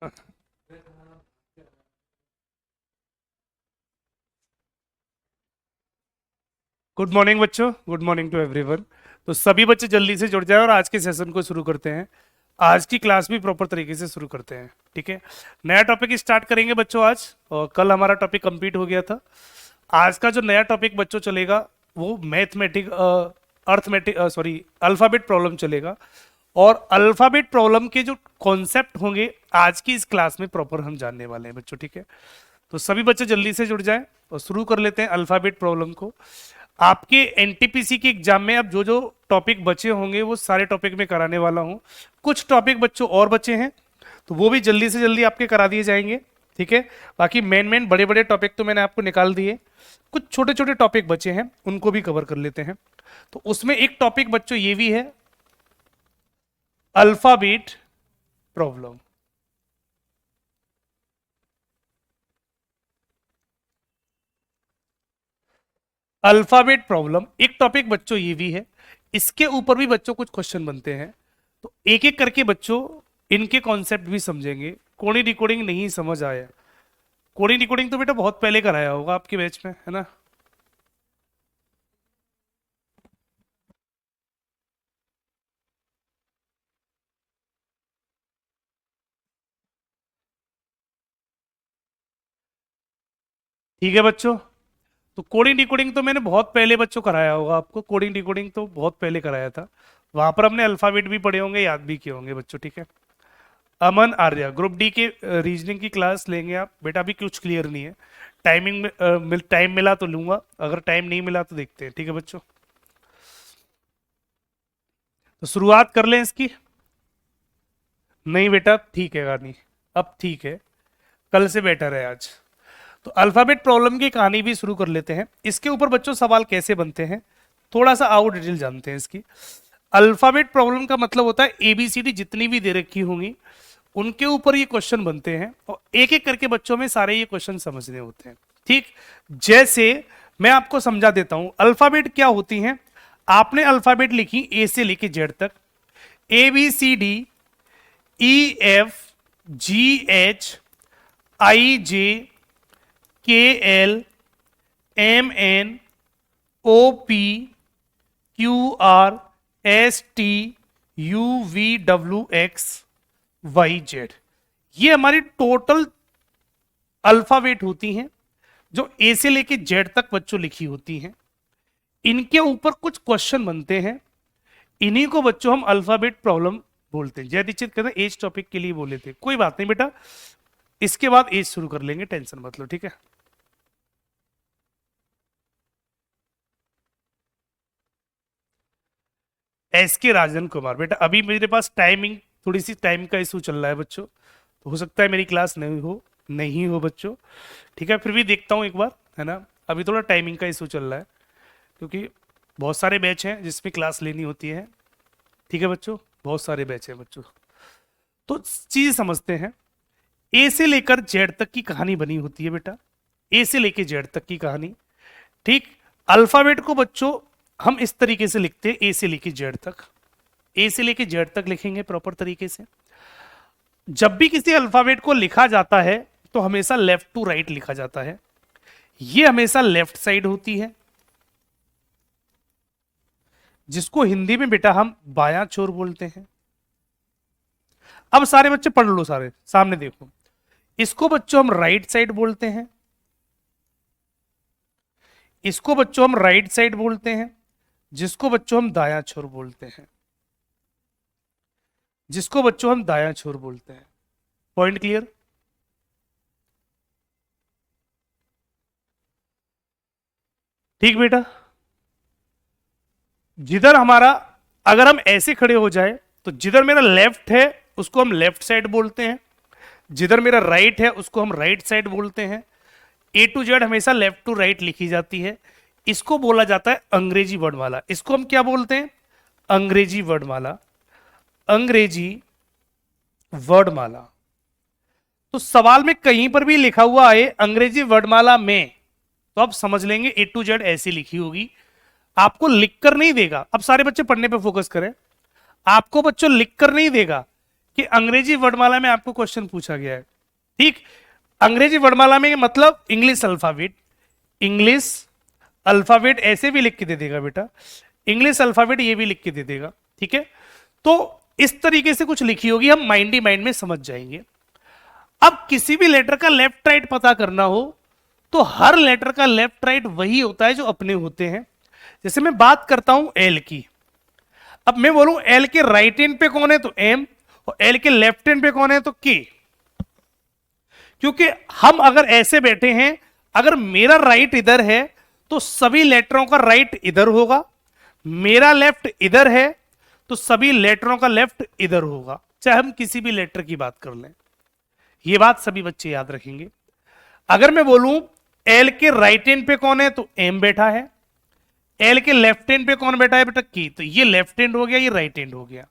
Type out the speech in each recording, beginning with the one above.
Good morning बच्चों, good morning to everyone. तो सभी बच्चे जल्दी से जुड़ जाए और आज के सेशन को शुरू करते हैं। आज की क्लास भी प्रॉपर तरीके से शुरू करते हैं, ठीक है। नया टॉपिक स्टार्ट करेंगे बच्चों आज, और कल हमारा टॉपिक कंप्लीट हो गया था। आज का जो नया टॉपिक बच्चों चलेगा वो mathematic arithmetic sorry alphabet problem चलेगा। और अल्फ़ाबेट प्रॉब्लम के जो कॉन्सेप्ट होंगे आज की इस क्लास में प्रॉपर हम जानने वाले हैं बच्चों, ठीक है। तो सभी बच्चे जल्दी से जुड़ जाएं और शुरू कर लेते हैं अल्फ़ाबेट प्रॉब्लम को। आपके एनटीपीसी के एग्जाम में अब जो जो टॉपिक बचे होंगे वो सारे टॉपिक में कराने वाला हूं। कुछ टॉपिक बच्चों और बचे हैं तो वो भी जल्दी से जल्दी आपके करा दिए जाएंगे, ठीक है। बाकी मेन मेन बड़े बड़े टॉपिक तो मैंने आपको निकाल दिए, कुछ छोटे छोटे टॉपिक बचे हैं उनको भी कवर कर लेते हैं। तो उसमें एक टॉपिक बच्चों ये भी है अल्फाबेट प्रॉब्लम। अल्फाबेट प्रॉब्लम एक टॉपिक बच्चों ये भी है, इसके ऊपर भी बच्चों कुछ क्वेश्चन बनते हैं। तो एक एक करके बच्चों इनके कॉन्सेप्ट भी समझेंगे। कोडिंग डिकोडिंग नहीं समझ आया, कोडिंग डिकोडिंग तो बेटा बहुत पहले कराया होगा आपके बैच में, है ना। ठीक है बच्चों, तो कोडिंग डिकोडिंग तो मैंने बहुत पहले बच्चों कराया होगा आपको, कोडिंग डिकोडिंग तो बहुत पहले कराया था। वहां पर हमने अल्फाबेट भी पढ़े होंगे, याद भी किए होंगे बच्चों, ठीक है। अमन आर्या ग्रुप डी के रीजनिंग की क्लास लेंगे आप बेटा, अभी कुछ क्लियर नहीं है। टाइमिंग में टाइम मिला तो लूंगा, अगर टाइम नहीं मिला तो देखते हैं, ठीक है बच्चों। तो शुरुआत कर लें इसकी। नहीं बेटा ठीक है गानी, अब ठीक है, कल से बेटर है आज। तो अल्फाबेट प्रॉब्लम की कहानी भी शुरू कर लेते हैं। इसके ऊपर बच्चों सवाल कैसे बनते हैं थोड़ा सा आउट डिटेल जानते हैं इसकी। अल्फाबेट प्रॉब्लम का मतलब होता है एबीसीडी जितनी भी दे रखी होंगी उनके ऊपर ये क्वेश्चन बनते हैं, और एक एक करके बच्चों में सारे ये क्वेश्चन समझने होते हैं, ठीक। जैसे मैं आपको समझा देता हूं अल्फाबेट क्या होती हैं। आपने अल्फाबेट लिखी ए से लेके जेड तक, A B C D E F G H I J K L M N O P Q R S T U V W X Y Z. ये हमारी टोटल अल्फाबेट होती हैं जो ए से लेके जेड तक बच्चों लिखी होती हैं। इनके ऊपर कुछ क्वेश्चन बनते हैं, इन्हीं को बच्चों हम अल्फाबेट प्रॉब्लम बोलते हैं। जय दीक्षित कहते हैं एज टॉपिक के लिए बोले थे, कोई बात नहीं बेटा, इसके बाद एज शुरू कर लेंगे, टेंशन मत लो, ठीक है। एस के राजन कुमार बेटा, अभी मेरे पास टाइमिंग थोड़ी सी टाइम का इशू चल रहा है बच्चों, तो हो सकता है मेरी क्लास नहीं हो बच्चों, ठीक है। फिर भी देखता हूँ एक बार, है ना। अभी थोड़ा टाइमिंग का इशू चल रहा है क्योंकि बहुत सारे बैच हैं जिसमें क्लास लेनी होती है, ठीक है बच्चों, बहुत सारे बैच हैं बच्चों। तो चीज समझते हैं, ए से लेकर जेड तक की कहानी बनी होती है बेटा, ए से लेकर जेड तक की कहानी, ठीक। अल्फाबेट को बच्चों हम इस तरीके से लिखते हैं, ए से लेकर जेड तक, ए से लेकर जेड तक लिखेंगे प्रॉपर तरीके से। जब भी किसी अल्फाबेट को लिखा जाता है तो हमेशा लेफ्ट टू राइट लिखा जाता है, ये हमेशा लेफ्ट साइड होती है, जिसको हिंदी में बेटा हम बायां छोर बोलते हैं। अब सारे बच्चे पढ़ लो, सारे सामने देखो, इसको बच्चों हम राइट साइड बोलते हैं, इसको बच्चों हम राइट साइड बोलते हैं, जिसको बच्चों हम दायां छोर बोलते हैं, जिसको बच्चों हम दायां छोर बोलते हैं। Point clear. ठीक बेटा, जिधर हमारा, अगर हम ऐसे खड़े हो जाए तो जिधर मेरा लेफ्ट है उसको हम लेफ्ट साइड बोलते हैं, जिधर मेरा राइट है उसको हम राइट साइड बोलते हैं। ए टू जेड हमेशा लेफ्ट टू राइट लिखी जाती है, इसको बोला जाता है अंग्रेजी वर्णमाला। इसको हम क्या बोलते हैं? अंग्रेजी वर्णमाला, अंग्रेजी वर्णमाला। तो सवाल में कहीं पर भी लिखा हुआ है अंग्रेजी वर्णमाला में, तो आप समझ लेंगे ए टू जेड ऐसी लिखी होगी, आपको लिखकर नहीं देगा। अब सारे बच्चे पढ़ने पे फोकस करें, आपको बच्चों लिखकर नहीं देगा कि अंग्रेजी वर्णमाला में आपको क्वेश्चन पूछा गया है, ठीक। अंग्रेजी वर्णमाला में मतलब इंग्लिश अल्फाबेट, इंग्लिश अल्फाबेट ऐसे भी लिख के दे देगा बेटा, इंग्लिश अल्फाबेट ये भी लिख के दे देगा, ठीक है। तो इस तरीके से कुछ लिखी होगी, हम माइंड ही माइंड में समझ जाएंगे। अब किसी भी लेटर का लेफ्ट राइट पता करना हो तो हर लेटर का लेफ्ट राइट वही होता है जो अपने होते हैं। जैसे मैं बात करता हूं एल की, अब मैं बोलूं एल के राइट एंड पे कौन है तो एम, और एल के लेफ्ट एंड पे कौन है तो के। क्योंकि हम अगर ऐसे बैठे हैं, अगर मेरा राइट इधर है तो सभी लेटरों का राइट इधर होगा, मेरा लेफ्ट इधर है तो सभी लेटरों का लेफ्ट इधर होगा, चाहे हम किसी भी लेटर की बात कर लें। ये बात सभी बच्चे याद रखेंगे। अगर मैं बोलूं एल के राइट एंड पे कौन है तो एम बैठा है, एल के लेफ्ट एंड पे कौन बैठा है बेटा की, तो ये लेफ्ट एंड हो गया, ये राइट एंड हो गया।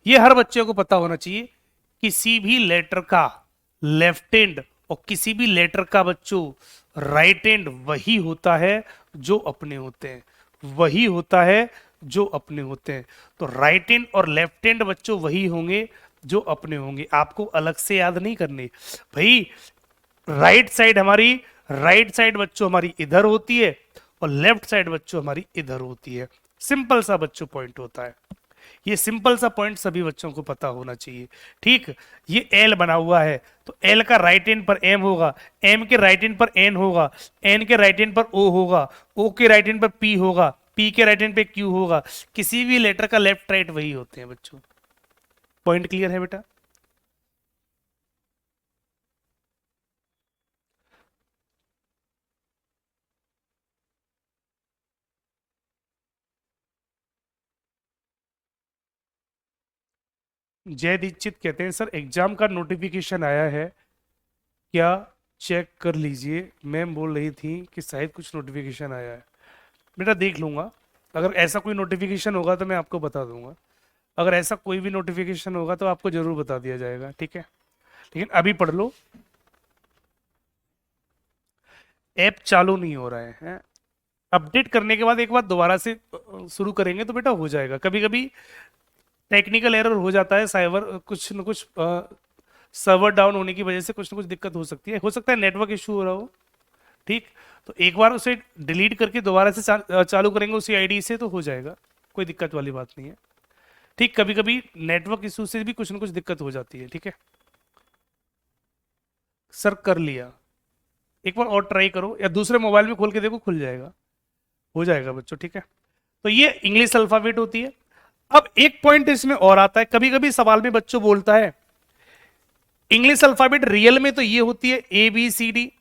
ये हर बच्चे को पता होना चाहिए, किसी भी लेटर का लेफ्ट एंड और किसी भी लेटर का बच्चों राइट एंड वही होता है जो अपने होते हैं, वही होता है जो अपने होते हैं। तो राइट एंड और लेफ्ट एंड बच्चों वही होंगे जो अपने होंगे, आपको अलग से याद नहीं करने भाई। राइट साइड हमारी, राइट साइड बच्चों हमारी इधर होती है और लेफ्ट साइड बच्चों हमारी इधर होती है। सिंपल सा बच्चों पॉइंट होता है, ये सिंपल सा पॉइंट सभी बच्चों को पता होना चाहिए, ठीक। ये एल बना हुआ है तो एल का राइट एंड पर एम होगा, एम के राइट एंड पर एन होगा, एन के राइट एंड पर ओ होगा, ओ के राइट एंड पर पी होगा, पी के राइट एंड पे क्यू होगा। किसी भी लेटर का लेफ्ट राइट वही होते हैं बच्चों। पॉइंट क्लियर है बेटा? जय दीक्षित कहते हैं सर एग्जाम का नोटिफिकेशन आया है क्या, चेक कर लीजिए। मैम बोल रही थी कि शायद कुछ नोटिफिकेशन आया है। बेटा देख लूंगा, अगर ऐसा कोई नोटिफिकेशन होगा तो मैं आपको बता दूंगा, अगर ऐसा कोई भी नोटिफिकेशन होगा तो आपको जरूर बता दिया जाएगा, ठीक है। लेकिन अभी पढ़ लो, ऐप चालू नहीं हो रहा है? अपडेट करने के बाद एक बार दोबारा से शुरू करेंगे तो बेटा हो जाएगा। कभी कभी टेक्निकल एरर हो जाता है, साइबर कुछ न कुछ सर्वर डाउन होने की वजह से कुछ ना कुछ दिक्कत हो सकती है, हो सकता है नेटवर्क इशू हो रहा हो, ठीक। तो एक बार उसे डिलीट करके दोबारा से चालू करेंगे उसी आईडी से तो हो जाएगा, कोई दिक्कत वाली बात नहीं है, ठीक। कभी कभी नेटवर्क इशू से भी कुछ ना कुछ दिक्कत हो जाती है, ठीक है। सर कर लिया, एक बार और ट्राई करो या दूसरे मोबाइल में खोल के देखो, खुल जाएगा, हो जाएगा बच्चों, ठीक है। तो ये इंग्लिश अल्फाबेट होती है। अब एक पॉइंट इसमें और आता है, कभी कभी सवाल में बच्चों बोलता है इंग्लिश अल्फाबेट रियल में तो ये होती है A B C D,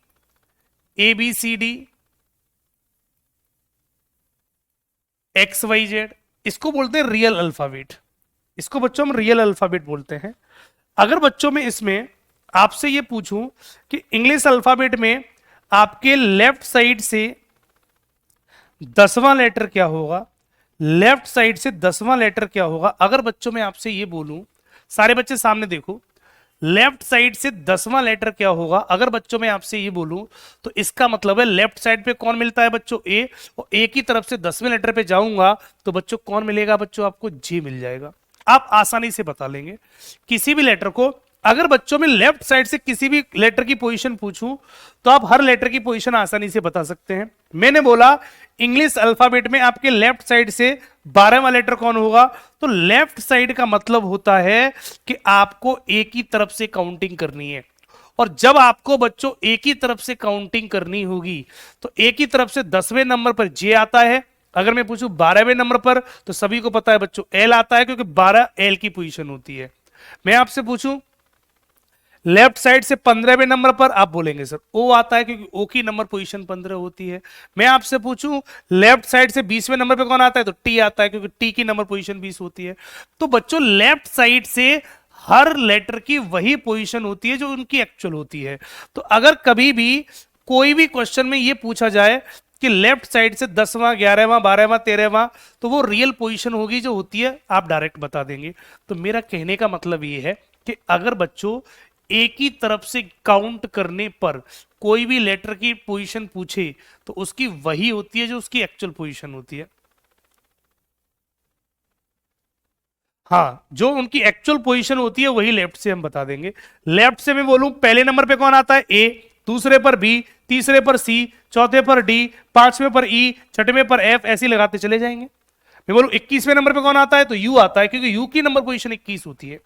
A B C D X Y Z, इसको बोलते हैं रियल अल्फाबेट, इसको बच्चों हम रियल अल्फाबेट बोलते हैं। अगर बच्चों में इसमें आपसे ये पूछूं कि इंग्लिश अल्फाबेट में आपके लेफ्ट साइड से 10वां लेटर क्या होगा, लेफ्ट साइड से 10वां लेटर क्या होगा, अगर बच्चों में आपसे ये बोलूं, सारे बच्चे सामने देखो, लेफ्ट साइड से 10वां लेटर क्या होगा, अगर बच्चों में आपसे ये बोलूं तो इसका मतलब है लेफ्ट साइड पे कौन मिलता है बच्चों ए, और ए की तरफ से 10वें लेटर पे जाऊंगा तो बच्चों कौन मिलेगा बच्चों, आपको जे मिल जाएगा। आप आसानी से बता लेंगे किसी भी लेटर को। अगर बच्चों में लेफ्ट साइड से किसी भी लेटर की पोजीशन पूछूं तो आप हर लेटर की पोजीशन आसानी से बता सकते हैं। मैंने बोला इंग्लिश अल्फाबेट में आपके लेफ्ट साइड से 12वां लेटर कौन होगा, तो लेफ्ट साइड का मतलब होता है कि आपको एक ही तरफ से काउंटिंग करनी है, और जब आपको बच्चों एक ही तरफ से काउंटिंग करनी होगी तो एक ही तरफ से 10वें नंबर पर जे आता है। अगर मैं पूछूं 12वें नंबर पर तो सभी को पता है बच्चों एल आता है, क्योंकि 12 एल की पोजीशन होती है। मैं आपसे पूछूं लेफ्ट साइड से 15वें नंबर पर, आप बोलेंगे सर ओ आता है क्योंकि ओ की नंबर पोजीशन 15 होती है। मैं आपसे पूछूं लेफ्ट साइड से 20वें नंबर पे कौन आता है, तो टी आता है क्योंकि टी की नंबर पोजीशन 20 होती है। तो बच्चों लेफ्ट साइड से हर लेटर की वही पोजीशन होती है जो उनकी एक्चुअल होती है। तो अगर कभी भी कोई भी क्वेश्चन में यह पूछा जाए कि लेफ्ट साइड से 10वां 11वां 12वां 13वां, तो वो रियल पोजीशन होगी जो होती है, आप डायरेक्ट बता देंगे। तो मेरा कहने का मतलब ये है कि अगर बच्चों एक ही तरफ से काउंट करने पर कोई भी लेटर की पोजीशन पूछे तो उसकी वही होती है जो उसकी एक्चुअल पोजीशन होती है। हाँ, जो उनकी एक्चुअल पोजीशन होती है वही लेफ्ट से हम बता देंगे। लेफ्ट से मैं बोलूं पहले नंबर पे कौन आता है, ए, दूसरे पर बी, तीसरे पर सी, चौथे पर डी, पांचवें पर ई, छठवें पर एफ, ऐसे ही लगाते चले जाएंगे। मैं बोलूं 21वें नंबर पे कौन आता है, तो यू आता है, क्योंकि यू की नंबर पोजीशन 21 होती है।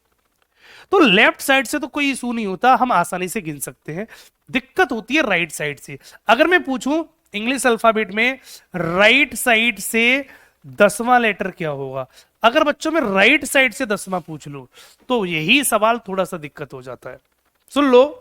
तो लेफ्ट साइड से तो कोई इशू नहीं होता, हम आसानी से गिन सकते हैं। दिक्कत होती है राइट साइड से। अगर मैं पूछूं इंग्लिश अल्फाबेट में राइट साइड से 10वां लेटर क्या होगा, अगर बच्चों में राइट साइड से 10वां पूछ लो तो यही सवाल थोड़ा सा दिक्कत हो जाता है। सुन लो,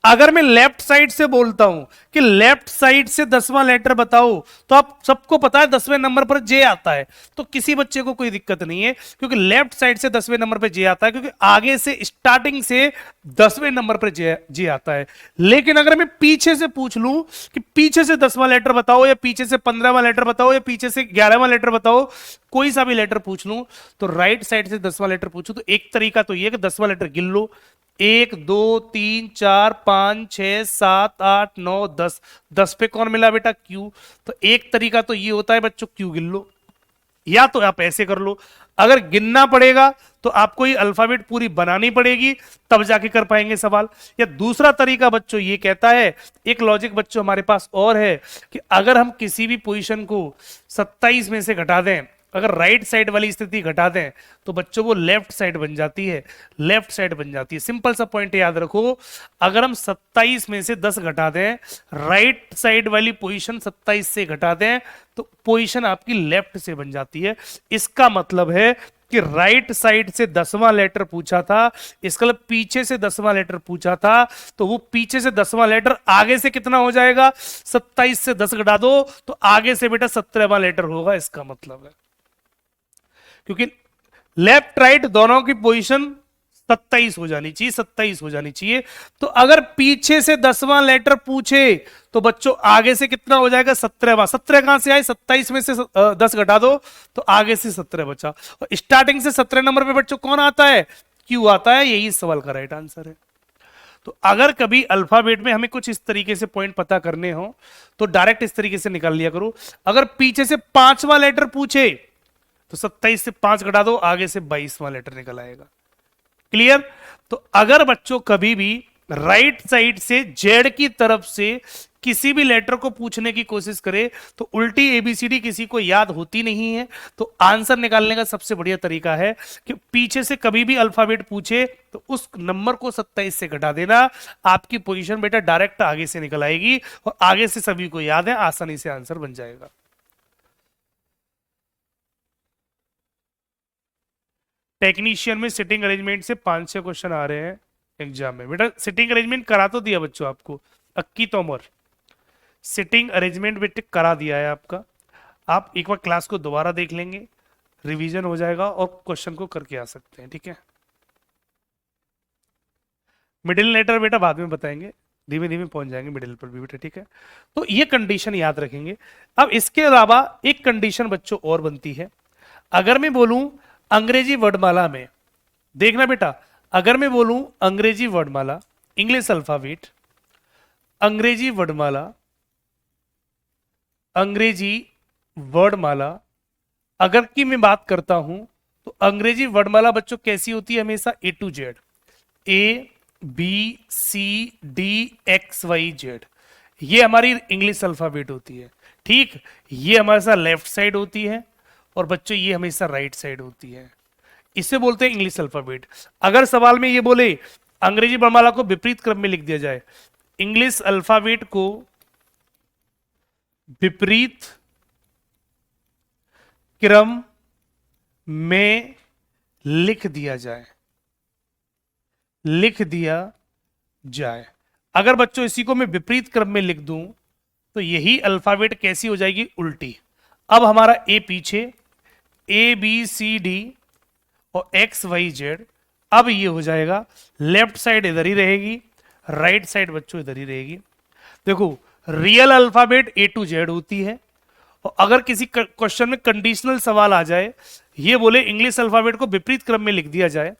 अगर मैं लेफ्ट साइड से बोलता हूं कि लेफ्ट साइड से 10वां लेटर बताओ, तो आप सबको पता है 10वें नंबर पर जे आता है, तो किसी बच्चे को कोई दिक्कत नहीं है, क्योंकि लेफ्ट साइड से 10वें नंबर पर जे आता है, क्योंकि आगे से स्टार्टिंग से 10वें नंबर पर जे आता है। लेकिन अगर मैं पीछे से पूछ लूं कि पीछे से 10वां लेटर बताओ, या पीछे से 15वां लेटर बताओ, या पीछे से 11वां लेटर बताओ, कोई सा भी लेटर पूछ लूं, तो राइट साइड से 10वां लेटर पूछूं तो एक तरीका तो यह कि 10वां लेटर गिन लो, 1 2 3 4 5 6 7 8 9 10, 10 पे कौन मिला बेटा, क्यू। तो एक तरीका तो ये होता है बच्चों, क्यू गिन लो, या तो आप ऐसे कर लो। अगर गिनना पड़ेगा तो आपको ये अल्फाबेट पूरी बनानी पड़ेगी, तब जाके कर पाएंगे सवाल। या दूसरा तरीका बच्चों ये कहता है, एक लॉजिक बच्चों हमारे पास और है, कि अगर हम किसी भी पोजीशन को 27 में से घटा दें, अगर राइट साइड वाली स्थिति घटा दें, तो बच्चों वो लेफ्ट साइड बन जाती है, लेफ्ट साइड बन जाती है। सिंपल सा पॉइंट याद रखो, अगर हम 27 में से 10 घटा दें, राइट साइड वाली पोजीशन 27 से घटा दें, तो पोजीशन आपकी लेफ्ट से बन जाती है। इसका मतलब है कि राइट साइड से 10वां लेटर पूछा था, इसका मतलब पीछे से 10वां लेटर पूछा था, तो वो पीछे से 10वां लेटर आगे से कितना हो जाएगा, 27 से 10 घटा दो तो आगे से बेटा 17वां लेटर होगा, इसका मतलब है। क्योंकि लेफ्ट राइट दोनों की पोजीशन 27 हो जानी चाहिए, 27 हो जानी चाहिए। तो अगर पीछे से 10वां लेटर पूछे तो बच्चों आगे से कितना हो जाएगा, 17वां। 17 कहां से आए, 27 में से 10 घटा दो तो आगे से 17 बचा। और स्टार्टिंग से 17 नंबर पे बच्चों कौन आता है, क्यू आता है। यही इस सवाल का राइट आंसर है। तो अगर कभी अल्फाबेट में हमें कुछ इस तरीके से पॉइंट पता करने हो तो डायरेक्ट इस तरीके से निकाल लिया करो। अगर पीछे से 5वां लेटर पूछे तो 27 से 5 घटा दो, आगे से 22वां लेटर निकल आएगा। क्लियर। तो अगर बच्चों कभी भी राइट साइड से जेड की तरफ से किसी भी लेटर को पूछने की कोशिश करे तो उल्टी एबीसीडी किसी को याद होती नहीं है, तो आंसर निकालने का सबसे बढ़िया तरीका है कि पीछे से कभी भी अल्फाबेट पूछे तो उस नंबर को 27 से घटा देना, आपकी पोजीशन बेटा डायरेक्ट आगे से निकल आएगी और आगे से सभी को याद है, आसानी से आंसर बन जाएगा। टेक्नीशियन में सिटिंग अरेंजमेंट से 5-6 क्वेश्चन आ रहे हैं एग्जाम में। बेटा सिटिंग अरेंजमेंट करा तो दिया बच्चों आपको, अक्की तोमर सिटिंग अरेंजमेंट बेटे करा दिया है आपका। आप एक बार क्लास को दोबारा देख लेंगे, रिवीजन हो जाएगा और क्वेश्चन को करके आ सकते हैं, ठीक है। मिडिल लेटर बेटा बाद में बताएंगे, धीमे धीमे पहुंच जाएंगे मिडिल पर भी बेटा, ठीक है। तो ये कंडीशन याद रखेंगे। अब इसके अलावा एक कंडीशन बच्चों और बनती है। अगर मैं बोलूं अंग्रेजी वर्डमाला में, देखना बेटा, अगर मैं बोलूं अंग्रेजी वर्डमाला, इंग्लिश अल्फाबेट, अंग्रेजी वर्डमाला, अंग्रेजी वर्डमाला, अगर की मैं बात करता हूं तो अंग्रेजी वर्डमाला बच्चों कैसी होती है, हमेशा A to Z, A B C D X Y Z, ये हमारी इंग्लिश अल्फाबेट होती है, ठीक। ये हमारे साथ लेफ्ट साइड होती है और बच्चों ये हमेशा राइट साइड होती है, इसे बोलते हैं इंग्लिश अल्फाबेट। अगर सवाल में ये बोले अंग्रेजी वर्णमाला को विपरीत क्रम में लिख दिया जाए, इंग्लिश अल्फाबेट को विपरीत क्रम में लिख दिया जाए, लिख दिया जाए, अगर बच्चों इसी को मैं विपरीत क्रम में लिख दूं तो यही अल्फाबेट कैसी हो जाएगी, उल्टी। अब हमारा ए पीछे, ए बी सी डी और एक्स वाई जेड, अब ये हो जाएगा लेफ्ट साइड इधर ही रहेगी, राइट साइड बच्चों इधर ही रहेगी। देखो real alphabet A to Z होती है, और अगर किसी क्वेश्चन में कंडीशनल सवाल आ जाए, ये बोले इंग्लिश अल्फाबेट को विपरीत क्रम में लिख दिया जाए,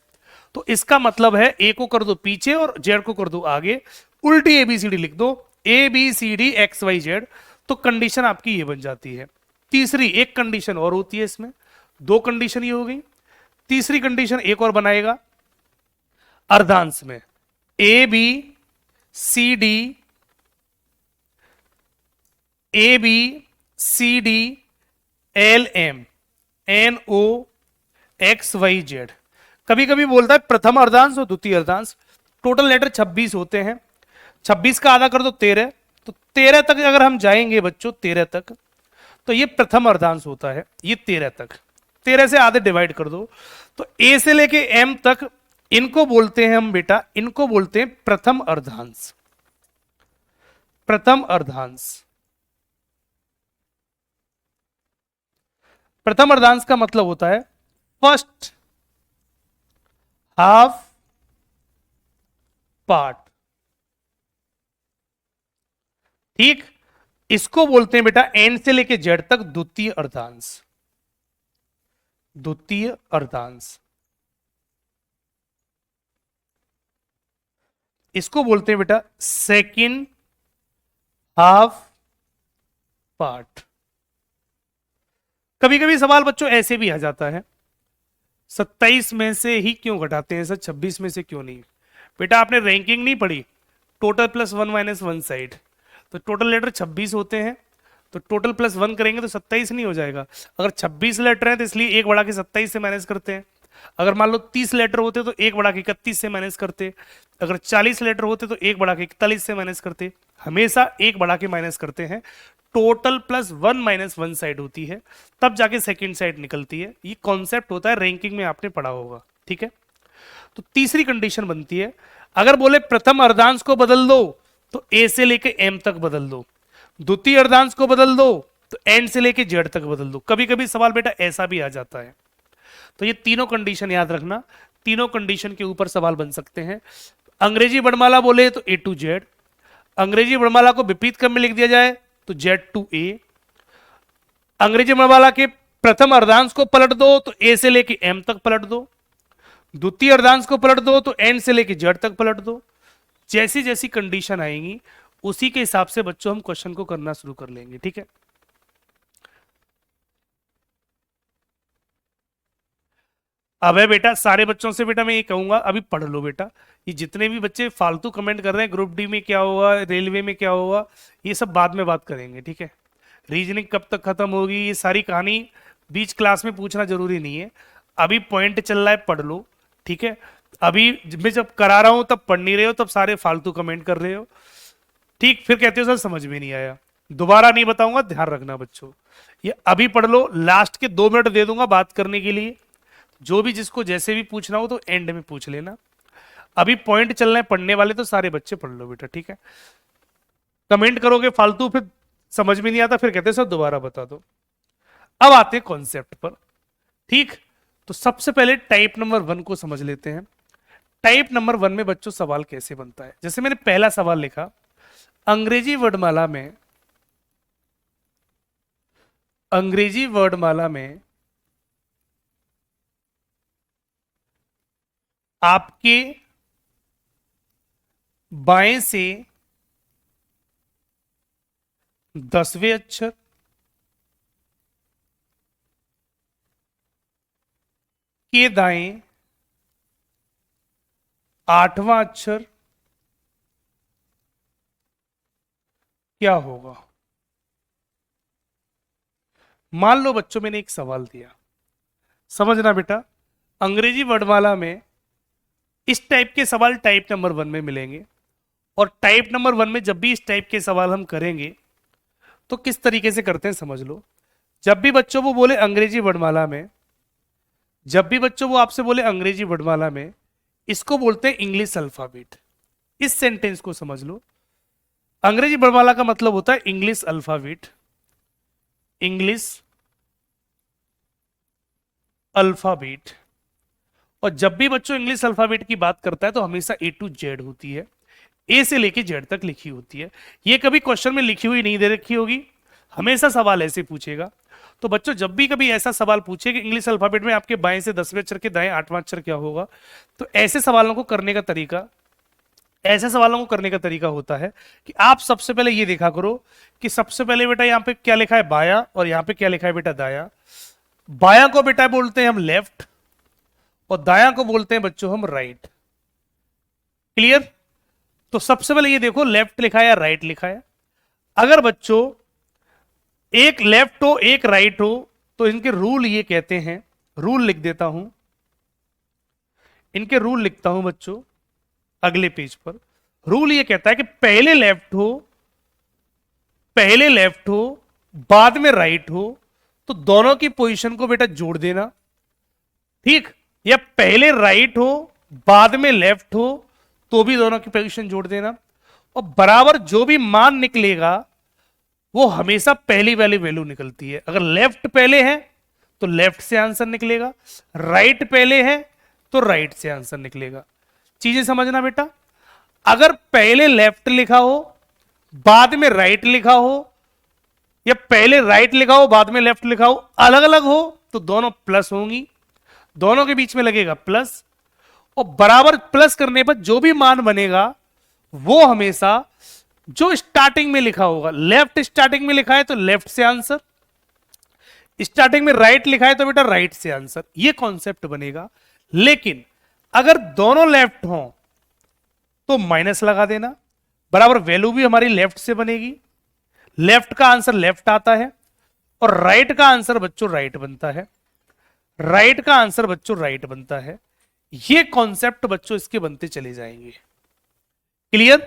तो इसका मतलब है ए को कर दो पीछे और जेड को कर दो आगे, उल्टी एबीसीडी लिख दो, A B C D X Y Z, तो कंडीशन आपकी ये बन जाती है। तीसरी एक कंडीशन और होती है इसमें, दो कंडीशन ये हो गई। तीसरी कंडीशन एक और बनाएगा अर्धांश में, A B C D, A B C D L M N O X Y Z. कभी कभी बोलता है प्रथम अर्धांश और द्वितीय अर्धांश। टोटल लेटर 26 होते हैं, 26 का आधा कर दो 13, तो 13 तक अगर हम जाएंगे बच्चों 13 तक तो ये प्रथम अर्धांश होता है। ये 13 तक, 13 से आधे डिवाइड कर दो तो ए से लेके एम तक इनको बोलते हैं हम बेटा, इनको बोलते हैं प्रथम अर्धांश। प्रथम अर्धांश, प्रथम अर्धांश का मतलब होता है फर्स्ट हाफ पार्ट। ठीक, इसको बोलते हैं बेटा एन से लेके जेड तक द्वितीय अर्धांश। द्वितीय अर्धांश इसको बोलते हैं बेटा सेकंड हाफ पार्ट। कभी कभी सवाल बच्चों ऐसे भी आ जाता है 27 में से ही क्यों घटाते हैं सर, 26 में से क्यों नहीं। बेटा आपने रैंकिंग नहीं पढ़ी, टोटल प्लस 1 माइनस 1 साइड, तो टोटल लेटर 26 होते हैं तो टोटल प्लस 1 करेंगे तो 27 नहीं हो जाएगा। अगर 26 लेटर हैं तो इसलिए 1 बढ़ा के 27 से माइनस करते हैं। अगर मान लो 30 लेटर होते तो 1 बढ़ा के 31 से माइनस करते। अगर 40 लेटर होते तो 1 बढ़ा के 41 से माइनस करते। हमेशा 1 बढ़ा के माइनस करते हैं। टोटल प्लस 1 माइनस 1 साइड होती है, तब जाके सेकंड साइड निकलती है। ये कॉन्सेप्ट होता है, रैंकिंग में आपने पढ़ा होगा। ठीक है, तो तीसरी कंडीशन बनती है, अगर बोले प्रथम अर्धांश को बदल दो तो ए से लेके एम तक बदल दो, द्वितीय अर्धांश को बदल दो तो एन से लेके जेड तक बदल दो। कभी कभी सवाल बेटा ऐसा भी आ जाता है। तो ये तीनों कंडीशन याद रखना, तीनों कंडीशन के ऊपर सवाल बन सकते हैं। अंग्रेजी वर्णमाला बोले तो ए टू जेड, अंग्रेजी वर्णमाला को विपरीत क्रम में लिख दिया जाए तो जेड टू ए, अंग्रेजी वर्णमाला के प्रथम अर्धांश को पलट दो तो ए से लेके एम तक पलट दो, द्वितीय अर्धांश को पलट दो तो एन से लेके जेड तक पलट दो। जैसी जैसी कंडीशन आएंगी उसी के हिसाब से बच्चों हम क्वेश्चन को करना शुरू कर लेंगे। ठीक है, अब है बेटा सारे बच्चों से बेटा मैं ये कहूंगा अभी पढ़ लो बेटा। ये जितने भी बच्चे फालतू कमेंट कर रहे हैं ग्रुप डी में क्या होगा, रेलवे में क्या होगा, ये सब बाद में बात करेंगे। ठीक है, रीजनिंग कब तक खत्म होगी, ये सारी कहानी बीच क्लास में पूछना जरूरी नहीं है। अभी पॉइंट चल रहा है, पढ़ लो। ठीक है, अभी मैं जब करा रहा हूं तब पढ़ नहीं रहे हो, तब सारे फालतू कमेंट कर रहे हो। ठीक, फिर कहते हो सर समझ में नहीं आया, दोबारा नहीं बताऊंगा, ध्यान रखना बच्चों। ये अभी पढ़ लो, लास्ट के 2 मिनट दे दूंगा बात करने के लिए। जो भी जिसको जैसे भी पूछना हो तो एंड में पूछ लेना। अभी पॉइंट चल रहे हैं पढ़ने वाले, तो सारे बच्चे पढ़ लो बेटा। ठीक है, कमेंट करोगे फालतू, फिर समझ में नहीं आता, फिर कहते सर दोबारा बता दो। अब आते हैं कॉन्सेप्ट पर। ठीक, तो सबसे पहले टाइप नंबर 1 को समझ लेते हैं। टाइप नंबर 1 में बच्चों सवाल कैसे बनता है, जैसे मैंने पहला सवाल लिखा, अंग्रेजी वर्णमाला में, अंग्रेजी वर्णमाला में आपके बाएं से 10वें अक्षर, के दाएं 8वां अक्षर क्या होगा। मान लो बच्चों मैंने एक सवाल दिया, समझना बेटा, अंग्रेजी वर्णमाला में इस टाइप के सवाल टाइप नंबर 1 में मिलेंगे। और टाइप नंबर 1 में जब भी इस टाइप के सवाल हम करेंगे तो किस तरीके से करते हैं समझ लो। जब भी बच्चों वो बोले अंग्रेजी वर्णमाला में, जब भी बच्चों वो आपसे बोले अंग्रेजी वर्णमाला में, इसको बोलते हैं इंग्लिश अल्फाबेट। इस सेंटेंस को समझ लो, अंग्रेजी वर्णमाला का मतलब होता है इंग्लिश अल्फाबेट, इंग्लिश अल्फाबेट। और जब भी बच्चों इंग्लिश अल्फाबेट की बात करता है तो हमेशा ए टू जेड होती है, ए से लेके जेड तक लिखी होती है। ये कभी क्वेश्चन में लिखी हुई नहीं दे रखी होगी, हमेशा सवाल ऐसे पूछेगा। तो बच्चों जब भी कभी ऐसा सवाल पूछे कि इंग्लिश अल्फाबेट में आपके बाएं से 10वें अक्षर के दाएं 8वां अक्षर क्या होगा, तो ऐसे सवालों को करने का तरीका, ऐसे सवालों को करने का तरीका होता है कि आप सबसे पहले ये देखा करो कि सबसे पहले बेटा यहाँ पे क्या लिखा है बाया और यहाँ पे क्या लिखा है बेटा दाया। बाया को बेटा बोलते हैं हम लेफ्ट और दायां को बोलते हैं बच्चों हम राइट। क्लियर? तो सबसे पहले ये देखो लेफ्ट लिखा है या राइट लिखा है। अगर बच्चों एक लेफ्ट हो एक राइट हो तो इनके रूल ये कहते हैं, रूल लिख देता हूं, इनके रूल लिखता हूं बच्चों अगले पेज पर। रूल ये कहता है कि पहले लेफ्ट हो बाद में राइट हो तो दोनों की पोजीशन को बेटा जोड़ देना, ठीक? या पहले राइट हो बाद में लेफ्ट हो तो भी दोनों की पोजीशन जोड़ देना, और बराबर जो भी मान निकलेगा वो हमेशा पहली वाली वैल्यू निकलती है। अगर लेफ्ट पहले है तो लेफ्ट से आंसर निकलेगा, राइट पहले है तो राइट से आंसर निकलेगा। चीजें समझना बेटा, अगर पहले लेफ्ट लिखा हो बाद में राइट लिखा हो, या पहले राइट लिखा हो बाद में लेफ्ट लिखा हो, अलग अलग हो तो दोनों प्लस होंगी, दोनों के बीच में लगेगा प्लस, और बराबर प्लस करने पर जो भी मान बनेगा वो हमेशा जो स्टार्टिंग में लिखा होगा, लेफ्ट स्टार्टिंग में लिखा है तो लेफ्ट से आंसर, स्टार्टिंग में राइट लिखा है तो बेटा राइट से आंसर, ये कॉन्सेप्ट बनेगा। लेकिन अगर दोनों लेफ्ट हो तो माइनस लगा देना, बराबर वैल्यू भी हमारी लेफ्ट से बनेगी, लेफ्ट का आंसर लेफ्ट आता है और राइट का आंसर बच्चों राइट बनता है, राइट का आंसर बच्चों राइट बनता है। ये कॉन्सेप्ट बच्चों इसके बनते चले जाएंगे। क्लियर?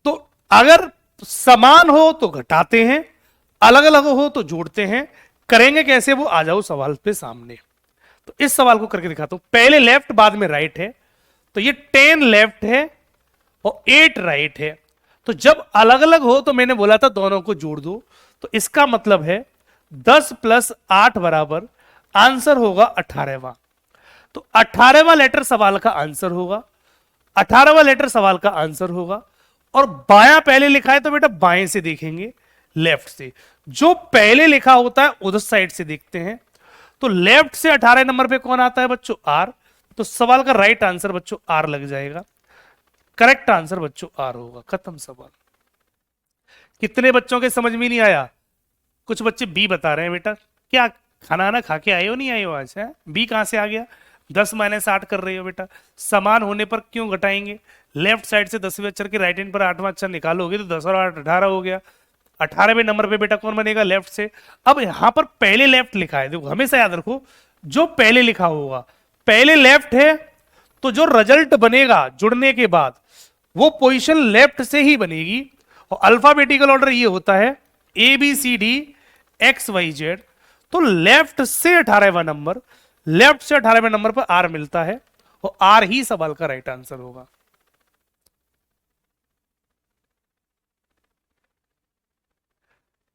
तो अगर समान हो तो घटाते हैं, अलग अलग हो तो जोड़ते हैं। करेंगे कैसे वो आ जाओ सवाल पे सामने। तो इस सवाल को करके दिखाता हूं। पहले लेफ्ट बाद में राइट है तो ये 10 लेफ्ट है और 8 राइट है। तो जब अलग अलग हो तो मैंने बोला था दोनों को जोड़ दो, तो इसका मतलब है 10 + 8 बराबर आंसर होगा 18वां। तो 18वां लेटर सवाल का आंसर होगा, 18वां लेटर सवाल का आंसर होगा। और बायां पहले लिखा है तो बेटा बाएं से देखेंगे, लेफ्ट से। जो पहले लिखा होता है उधर साइड से देखते हैं। तो लेफ्ट से 18 नंबर पे कौन आता है बच्चों? आर। तो सवाल का राइट आंसर बच्चों आर लग जाएगा। करेक्ट आंसर बच्चों आर होगा। खत्म सवाल। कितने बच्चों के समझ में नहीं आया? कुछ बच्चे बी बता रहे हैं बेटा। क्या खाना ना खा के आए हो, नहीं आए हो आज? है बी कहां से आ गया? 10 - 8 कर रही हो बेटा। समान होने पर क्यों घटाएंगे? लेफ्ट साइड से 10वें अक्षर के राइट हैंड पर 8वां अक्षर निकालोगे तो 10 और 8 18 हो गया। 18वें नंबर पे बेटा कौन बनेगा? लेफ्ट से। अब यहां पर पहले लेफ्ट लिखा है, देखो हमेशा याद रखो जो पहले लिखा होगा पहले लेफ्ट है तो जो रिजल्ट बनेगा जुड़ने के बाद वो पोजीशन लेफ्ट से ही बनेगी। और अल्फाबेटिकल ऑर्डर ये होता है ABCD XYZ। तो लेफ्ट से 18वां नंबर, लेफ्ट से 18वें नंबर पर आर मिलता है और आर ही सवाल का राइट आंसर होगा।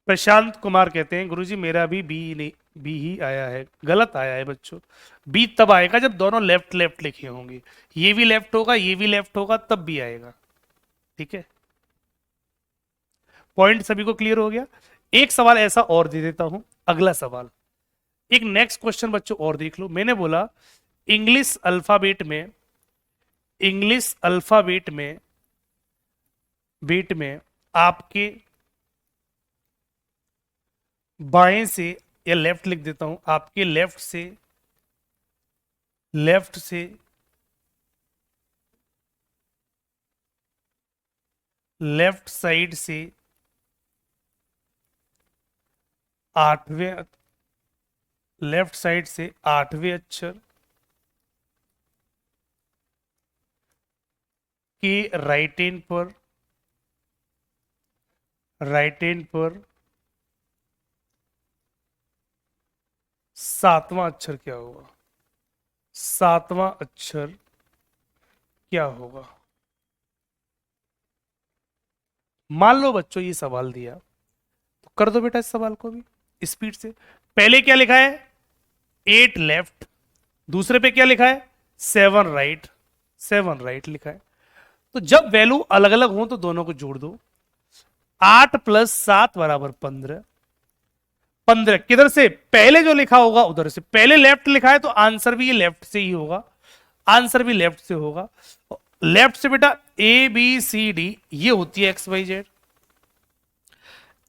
प्रशांत कुमार कहते हैं गुरुजी मेरा भी बी नहीं, बी ही आया है। गलत आया है बच्चों। बी तब आएगा जब दोनों लेफ्ट लेफ्ट लिखे होंगे, ये भी लेफ्ट होगा ये भी लेफ्ट होगा तब भी आएगा। ठीक है, पॉइंट सभी को क्लियर हो गया। एक सवाल ऐसा और दे देता हूं, अगला सवाल एक नेक्स्ट क्वेश्चन बच्चों और देख लो। मैंने बोला इंग्लिश अल्फाबेट में, इंग्लिश अल्फाबेट में आपके बाएं से, या लेफ्ट लिख देता हूं, आपके लेफ्ट से लेफ्ट साइड से 8वें, लेफ्ट साइड से 8वें अक्षर के राइट हैंड पर 7वां अक्षर क्या होगा? 7वां अक्षर क्या होगा? मान लो बच्चों ये सवाल दिया तो कर दो बेटा इस सवाल को भी स्पीड से। पहले क्या लिखा है? 8 लेफ्ट। दूसरे पे क्या लिखा है? 7 राइट। 7 राइट लिखा है। तो जब वैल्यू अलग अलग हो तो दोनों को जोड़ दो। 8 + 7 बराबर 15। 15 किधर से? पहले जो लिखा होगा उधर से। पहले लेफ्ट लिखा है तो आंसर भी ये लेफ्ट से ही होगा, आंसर भी लेफ्ट से होगा। लेफ्ट से बेटा ABCD ये होती है XYZ।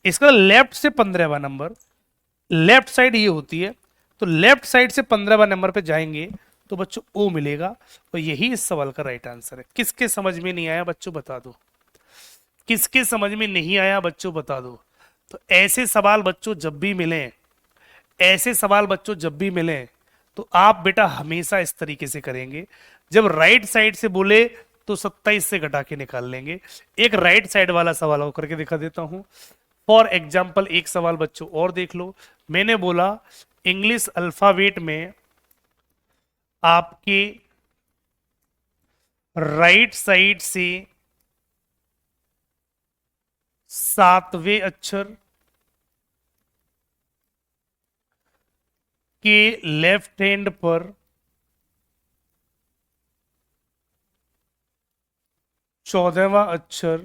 इसका लेफ्ट से 15वां नंबर, लेफ्ट साइड ये होती है। तो लेफ्ट साइड से 15वां नंबर पे जाएंगे तो बच्चों ओ मिलेगा, और यही इस सवाल का राइट आंसर है। किसके समझ में नहीं आया बच्चों बता दो, किसके समझ में नहीं आया बच्चों बता दो। तो ऐसे सवाल बच्चों जब भी मिले, ऐसे सवाल बच्चों जब भी मिले, तो आप बेटा हमेशा इस तरीके से करेंगे। जब राइट साइड से बोले तो 27 से घटा के निकाल लेंगे। एक राइट साइड वाला सवाल और करके दिखा देता हूं। फॉर एग्जाम्पल एक सवाल बच्चों और देख लो। मैंने बोला इंग्लिश अल्फाबेट में आपके राइट साइड से 7वें अक्षर के लेफ्ट हैंड पर 14वां अक्षर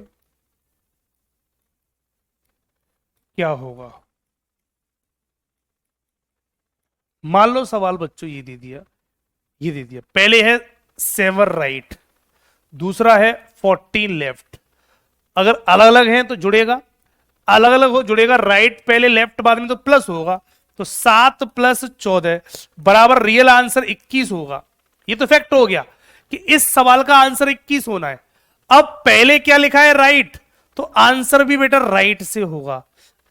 क्या होगा। मान लो सवाल बच्चों ये दे दिया, ये दे दिया, पहले है 7 राइट, दूसरा है 14 लेफ्ट। अगर अलग अलग हैं तो जुड़ेगा, अलग अलग हो जुड़ेगा, राइट पहले लेफ्ट बाद में तो प्लस होगा। तो 7 + 14 बराबर रियल आंसर 21 होगा। ये तो फैक्ट हो गया कि इस सवाल का आंसर 21 होना है। अब पहले क्या लिखा है राइट, तो आंसर भी बेटा राइट से होगा।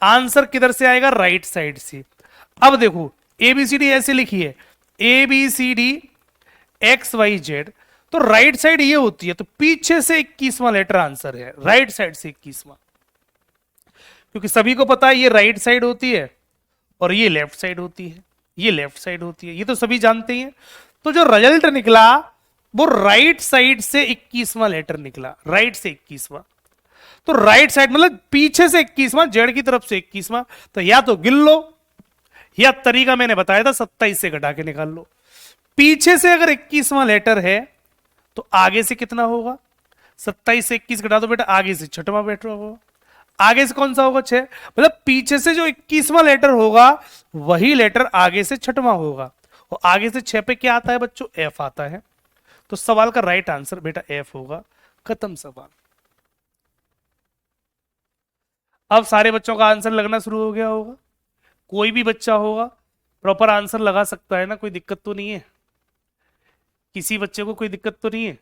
आंसर किधर से आएगा, राइट साइड से। अब देखो एबीसीडी ऐसे लिखी है, ABCD XYZ, तो राइट साइड ये होती है, तो पीछे से 21वां लेटर आंसर है, राइट साइड से 21वां। क्योंकि सभी को पता है ये राइट साइड होती है और ये लेफ्ट साइड होती है, ये लेफ्ट साइड होती है, ये तो सभी जानते हैं। तो जो रिजल्ट निकला वो राइट साइड से 21वां लेटर निकला, राइट से 21वां। तो राइट साइड मतलब पीछे से 21वां, जेड की तरफ से 21वां। तो या तो गिन लो, या तरीका मैंने बताया था 27 से घटा के निकाल लो। पीछे से अगर 21वां लेटर है तो आगे से कितना होगा, 27 से 21 घटा दो बेटा, आगे से 6वां लेटर होगा। आगे से कौन सा होगा, 6, मतलब पीछे से जो 21वां लेटर होगा वही लेटर आगे से 6वां होगा। और आगे से 6 पे क्या आता है बच्चों, एफ आता है। तो सवाल का राइट आंसर बेटा एफ होगा। खत्म सवाल। अब सारे बच्चों का आंसर लगना शुरू हो गया होगा। कोई भी बच्चा होगा प्रॉपर आंसर लगा सकता है ना, कोई दिक्कत तो नहीं है, किसी बच्चे को कोई दिक्कत तो नहीं है।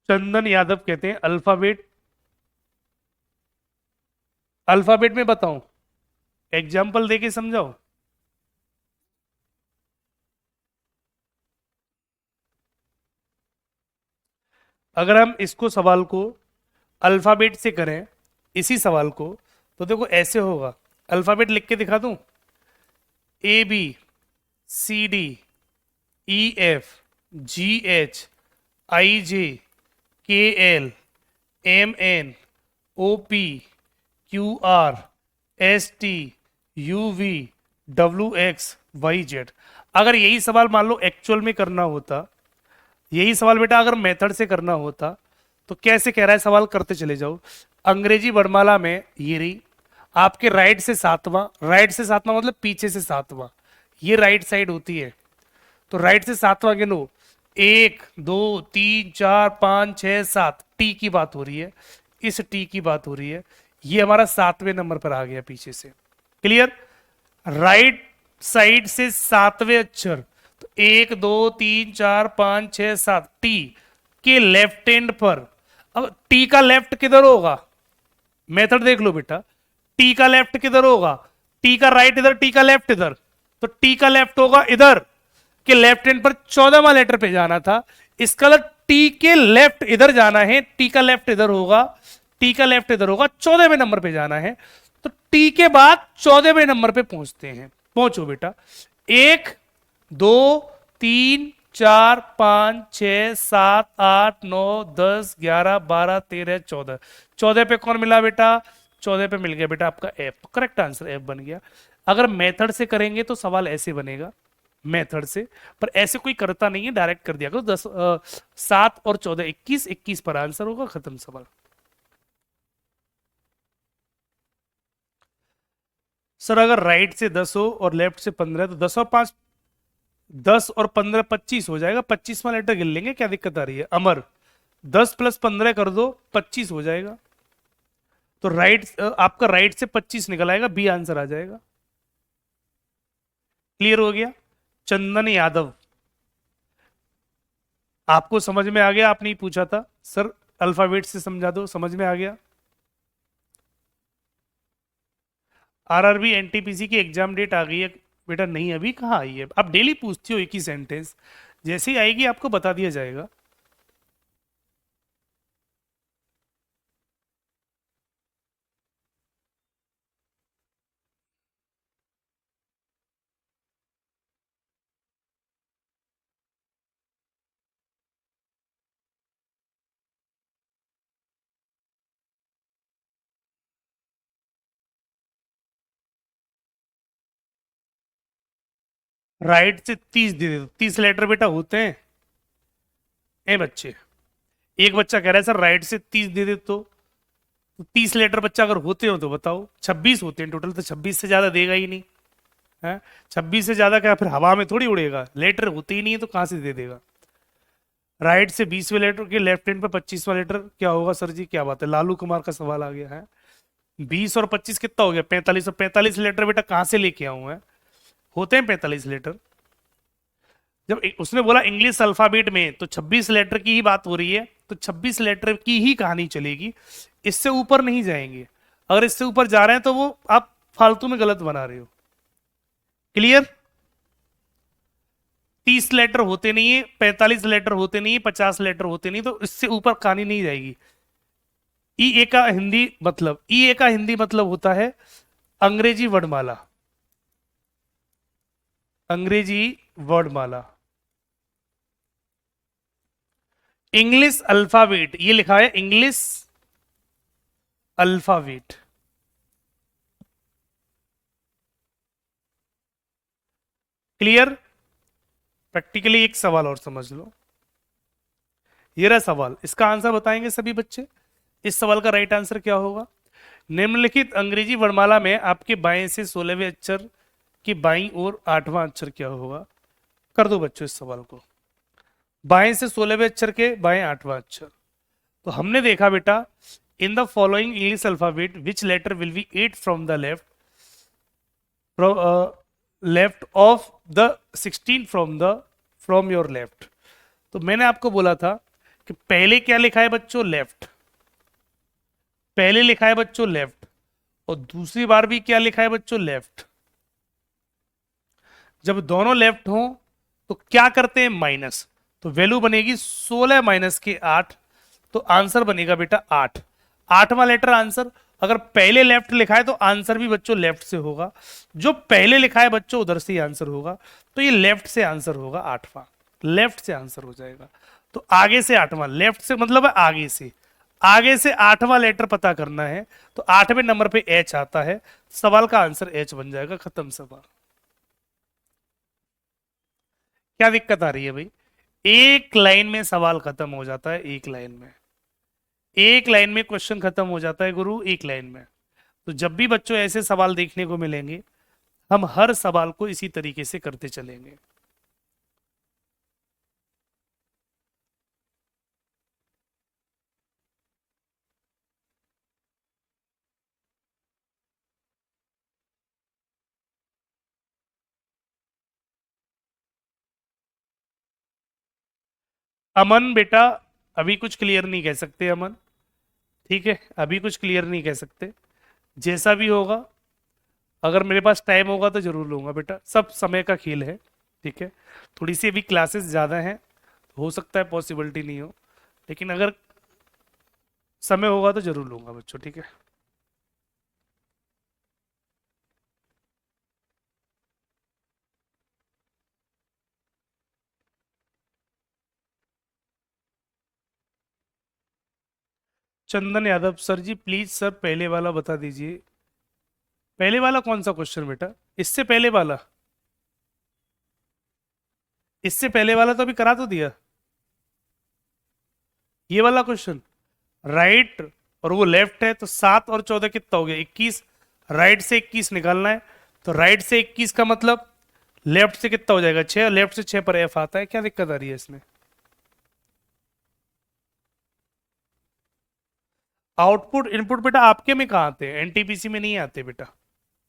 चंदन यादव कहते हैं अल्फाबेट, अल्फाबेट में बताऊं, एग्जाम्पल देके समझाओ। अगर हम इसको सवाल को अल्फाबेट से करें, इसी सवाल को, तो देखो ऐसे होगा। अल्फाबेट लिख के दिखा दूं, ABCDEFGHIJKLMNOPQRSTUVWXYZ। अगर यही सवाल मान लो एक्चुअल में करना होता, यही सवाल बेटा अगर मेथड से करना होता, तो कैसे कह रहा है सवाल, करते चले जाओ। अंग्रेजी वर्णमाला में ये रही आपके राइट से 7वां, राइट से 7वां मतलब पीछे से 7वां, ये राइट साइड होती है। तो राइट से 7वां गिनो, 1 2 3 4 5 6 7, टी की बात हो रही है, इस टी की बात हो रही है। ये हमारा 7वें नंबर पर आ गया पीछे से। क्लियर, राइट साइड से 7वें अक्षर, तो 1 2 3 4 5 6 7, टी के लेफ्ट हैंड पर। अब टी का लेफ्ट किधर होगा, मेथड देख लो बेटा, टी का लेफ्ट किधर होगा, टी का राइट इधर, टी का लेफ्ट इधर, तो टी का लेफ्ट होगा इधर के लेफ्ट हैंड पर 14वां लेटर पे जाना था। इसका मतलब टी के लेफ्ट इधर जाना है, टी का लेफ्ट इधर होगा, टी का लेफ्ट इधर होगा, 14वें नंबर पे जाना है। तो टी के बाद 14वें नंबर पे पहुंचते हैं। पहुंचो बेटा, 1 2 3 4 5 6 7 8 9 10 11 12 13 14, 14 पे कौन मिला बेटा, 14 पे मिल गया बेटा आपका एफ। तो करेक्ट आंसर एफ बन गया। अगर मेथड से करेंगे तो सवाल ऐसे बनेगा, मेथड से, पर ऐसे कोई करता नहीं है, डायरेक्ट कर दिया करो। 7 और 14 21, 21 पर आंसर होगा। खत्म सवाल। सर अगर राइट से 10 हो और लेफ्ट से 15, तो 10 और 5, 10 और 15 25 हो जाएगा, 25वां लेटर गिन लेंगे, क्या दिक्कत आ रही है। अमर, 10 + 15 कर दो, 25 हो जाएगा। तो राइट, आपका राइट से 25 निकल आएगा, बी आंसर आ जाएगा। क्लियर हो गया? चंदन यादव, आपको समझ में आ गया? आपने ही पूछा था सर अल्फाबेट से समझा दो, समझ में आ गया? आरआरबी एनटीपीसी की एग्जाम डेट आ गई है बेटा? नहीं, अभी कहाँ आई है? आप डेली पूछती हो एक ही सेंटेंस, जैसे ही आएगी आपको बता दिया जाएगा। राइट से 30 दे दो, 30 लेटर बेटा होते हैं ए बच्चे? एक बच्चा कह रहा है सर राइट से 30 दे दे तो 30 लेटर बच्चा अगर होते हो तो बताओ, 26 होते हैं टोटल, तो 26 से ज्यादा देगा ही नहीं है। 26 से ज्यादा क्या फिर हवा में थोड़ी उड़ेगा, लेटर होते ही नहीं है तो कहां से दे देगा? राइट से 20वें लेटर के लेफ्ट हैंड पे 25वां लेटर क्या होगा सर जी? क्या बात है, लालू कुमार का सवाल आ गया है। 20 और 25 कितना हो गया? 45, और 45 लेटर बेटा कहां से लेके आऊं है? होते हैं 45 लेटर। जब उसने बोला इंग्लिश अल्फाबेट में, तो 26 लेटर की ही बात हो रही है, तो 26 लेटर की ही कहानी चलेगी, इससे ऊपर नहीं जाएंगे। अगर इससे ऊपर जा रहे हैं तो वो आप फालतू में गलत बना रहे हो। क्लियर? 30 लेटर होते नहीं है, 45 लेटर होते नहीं है, 50 लेटर होते नहीं, तो इससे ऊपर कहानी नहीं जाएगी। ई ए का हिंदी मतलब, ई ए का हिंदी मतलब होता है अंग्रेजी वर्णमाला। अंग्रेजी वर्णमाला। इंग्लिश अल्फाबेट, ये लिखा है इंग्लिश अल्फाबेट। क्लियर? प्रैक्टिकली एक सवाल और समझ लो, ये रहा सवाल, इसका आंसर बताएंगे सभी बच्चे। इस सवाल का राइट आंसर क्या होगा? निम्नलिखित अंग्रेजी वर्णमाला में आपके बाएं से 16वें अक्षर की बाईं ओर 8वां अक्षर क्या होगा? कर दो बच्चों इस सवाल को। बाएं से 16वें अक्षर के बाएं 8वां अक्षर। तो हमने देखा बेटा, in the following English alphabet which letter will be eight from the left, left of the 16 from your left. तो मैंने आपको बोला था कि पहले क्या लिखा है बच्चों? लेफ्ट। पहले लिखा है बच्चों लेफ्ट, और दूसरी बार भी क्या लिखा है बच्चों? लेफ्ट। जब दोनों लेफ्ट हो तो क्या करते हैं? माइनस। तो वैल्यू बनेगी 16 माइनस के 8, तो आंसर बनेगा बेटा 8। 8वां लेटर आंसर। अगर पहले लेफ्ट लिखा है तो आंसर भी बच्चों लेफ्ट से होगा, जो पहले लिखा है बच्चों उधर से ही आंसर होगा, तो ये लेफ्ट से आंसर होगा 8वां। लेफ्ट से आंसर हो जाएगा। तो आगे से 8वां, लेफ्ट से मतलब है आगे से, आगे से 8वां लेटर पता करना है, तो 8वें नंबर पे एच आता है, सवाल का आंसर एच बन जाएगा। खत्म सवाल। क्या दिक्कत आ रही है भाई? एक लाइन में सवाल खत्म हो जाता है, एक लाइन में, एक लाइन में क्वेश्चन खत्म हो जाता है गुरु, एक लाइन में। तो जब भी बच्चों ऐसे सवाल देखने को मिलेंगे, हम हर सवाल को इसी तरीके से करते चलेंगे। अमन बेटा, अभी कुछ क्लियर नहीं कह सकते अमन, ठीक है? अभी कुछ क्लियर नहीं कह सकते, जैसा भी होगा, अगर मेरे पास टाइम होगा तो जरूर लूंगा बेटा, सब समय का खेल है, ठीक है? थोड़ी सी अभी क्लासेस ज़्यादा हैं, हो सकता है पॉसिबिलिटी नहीं हो, लेकिन अगर समय होगा तो जरूर लूंगा बच्चों, ठीक है? Chandan Yadav, sir ji please sir पहले वाला बता दीजिए। पहले वाला कौन सा क्वेश्चन बेटा? इससे पहले वाला? इससे पहले वाला तो अभी करा तो दिया, ये वाला क्वेश्चन। राइट और वो लेफ्ट है, तो 7 और 14 कितना हो गया? 21। राइट से 21 निकालना है, तो राइट से 21 का मतलब लेफ्ट से कितना हो जाएगा? 6, लेफ्ट से 6 पर एफ आता है। क्या दिक्कत आ रही है इसमें? आउटपुट इनपुट बेटा आपके में कहाँ आते हैं, एनटीपीसी में नहीं आते बेटा,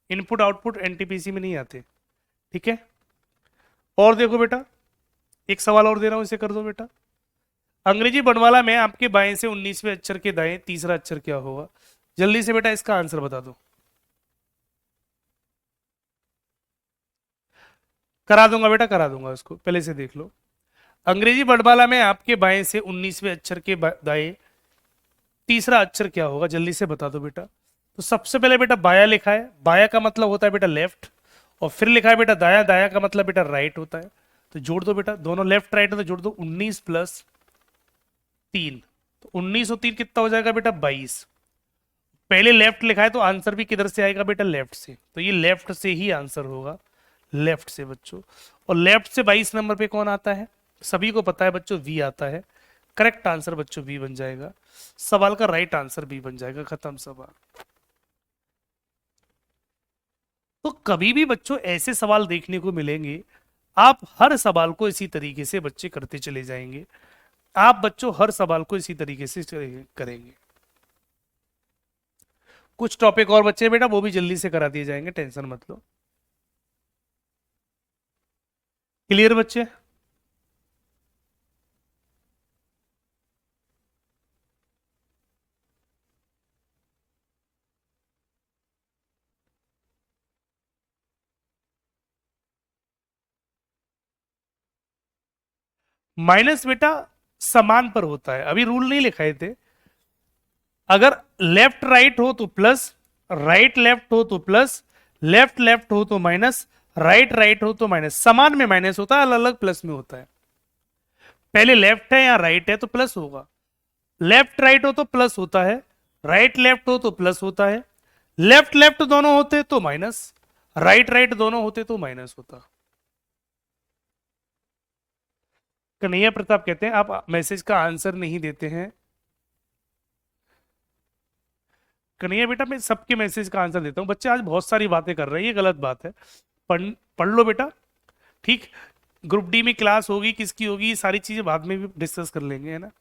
इनपुट आउटपुट एनटीपीसी में नहीं आते। ठीक है, और देखो बेटा, एक सवाल और दे रहा हूं, इसे कर दो बेटा। अंग्रेजी वर्णमाला में आपके बाएं से 19वें अक्षर के दाएं तीसरा अक्षर क्या होगा? जल्दी से बेटा इसका आंसर बता दो। करा दूंगा बेटा, करा दूंगा, उसको पहले से देख लो। अंग्रेजी वर्णमाला में आपके बाएं से 19वें अक्षर के दाएं तीसरा अक्षर क्या होगा? जल्दी से बता दो बेटा। तो सबसे पहले बेटा बाया लिखा है, बाया का मतलब होता है बेटा लेफ्ट, और फिर लिखा है बेटा दाया, दाया का मतलब बेटा राइट होता है। तो जोड़ दो बेटा, दोनों लेफ्ट राइट है तो जोड़ दो, 19 प्लस 3, तो 19 और 3 कितना हो जाएगा बेटा? 22। पहले लेफ्ट लिखा है तो आंसर भी किधर से आएगा बेटा? लेफ्ट से, तो ये लेफ्ट से ही आंसर होगा, लेफ्ट से बच्चों। और लेफ्ट से 22 नंबर पे कौन आता है? सभी को पता है बच्चों, वी आता है। करेक्ट आंसर बच्चों वी बन जाएगा, सवाल का राइट आंसर वी बन जाएगा, खत्म सवाल। तो कभी भी बच्चों ऐसे सवाल देखने को मिलेंगे, आप हर सवाल को इसी तरीके से बच्चे करते चले जाएंगे, आप बच्चों हर सवाल को इसी तरीके से करेंगे। कुछ टॉपिक और बच्चे बेटा वो भी जल्दी से करा दिए जाएंगे, टेंशन मत लो। क्लियर बच्चे? माइनस बेटा समान पर होता है, अभी रूल नहीं लिखाए थे। अगर लेफ्ट राइट हो तो प्लस, राइट लेफ्ट हो तो प्लस, लेफ्ट लेफ्ट हो तो माइनस, राइट राइट हो तो माइनस। समान में माइनस होता है, अलग अलग प्लस में होता है। पहले लेफ्ट है या राइट है तो प्लस होगा, लेफ्ट राइट हो तो प्लस होता है, राइट लेफ्ट हो तो प्लस होता है, लेफ्ट लेफ्ट दोनों होते तो माइनस, राइट राइट दोनों होते तो माइनस होता। कन्हैया प्रताप कहते हैं आप मैसेज का आंसर नहीं देते हैं। कन्हैया बेटा मैं सबके मैसेज का आंसर देता हूँ, बच्चे आज बहुत सारी बातें कर रहे हैं, ये गलत बात है। पढ़ पढ़ लो बेटा, ठीक। ग्रुप डी में क्लास होगी, किसकी होगी, ये सारी चीजें बाद में भी डिस्कस कर लेंगे, है ना।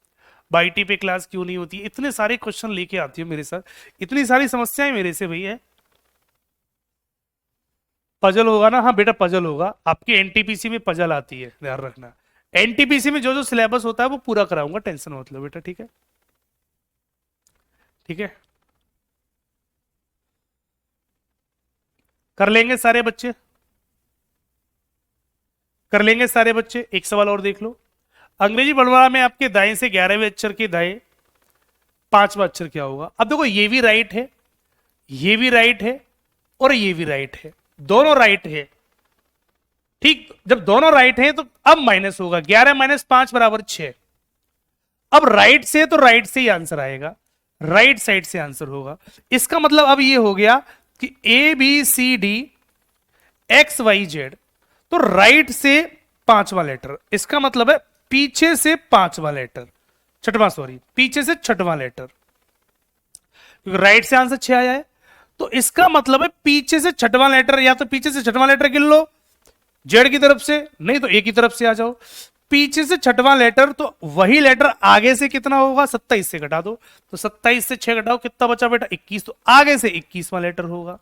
बाईटी पे क्लास क्यों नहीं होती, इतने सारे क्वेश्चन लेके आती हो मेरे साथ, इतनी सारी समस्याएं मेरे से भैया। पजल होगा ना? हाँ बेटा पजल होगा, आपके एनटीपीसी में पजल आती है, ध्यान रखना। एनटीपीसी में जो जो सिलेबस होता है वो पूरा कराऊंगा, टेंशन मत लो बेटा, ठीक है। ठीक है, कर लेंगे सारे बच्चे, कर लेंगे सारे बच्चे। एक सवाल और देख लो, अंग्रेजी वर्णमाला में आपके दाएं से 11वें अक्षर के दाएं पांचवा अक्षर क्या होगा? अब देखो ये भी राइट है, ये भी राइट है, और ये भी राइट है, दोनों राइट है, ठीक। जब दोनों राइट हैं तो अब माइनस होगा, 11 माइनस 5 बराबर 6। अब राइट से तो राइट से ही आंसर आएगा, राइट साइड से आंसर होगा। इसका मतलब अब ये हो गया कि A B C D X Y Z, तो राइट से पांचवा लेटर, इसका मतलब है पीछे से पांचवा लेटर, छठवां, सॉरी पीछे से छठवां लेटर, क्योंकि राइट से आंसर 6 आया है, तो इसका मतलब है पीछे से छठवां लेटर, या तो पीछे से छठवां लेटर गिन लो जेड की तरफ से, नहीं तो ए की तरफ से आ जाओ। पीछे से छठवां लेटर, तो वही लेटर आगे से कितना होगा? 27 से घटा दो, तो 27 से 6 घटाओ, कितना बचा बेटा? 21, तो आगे से 21वां लेटर होगा।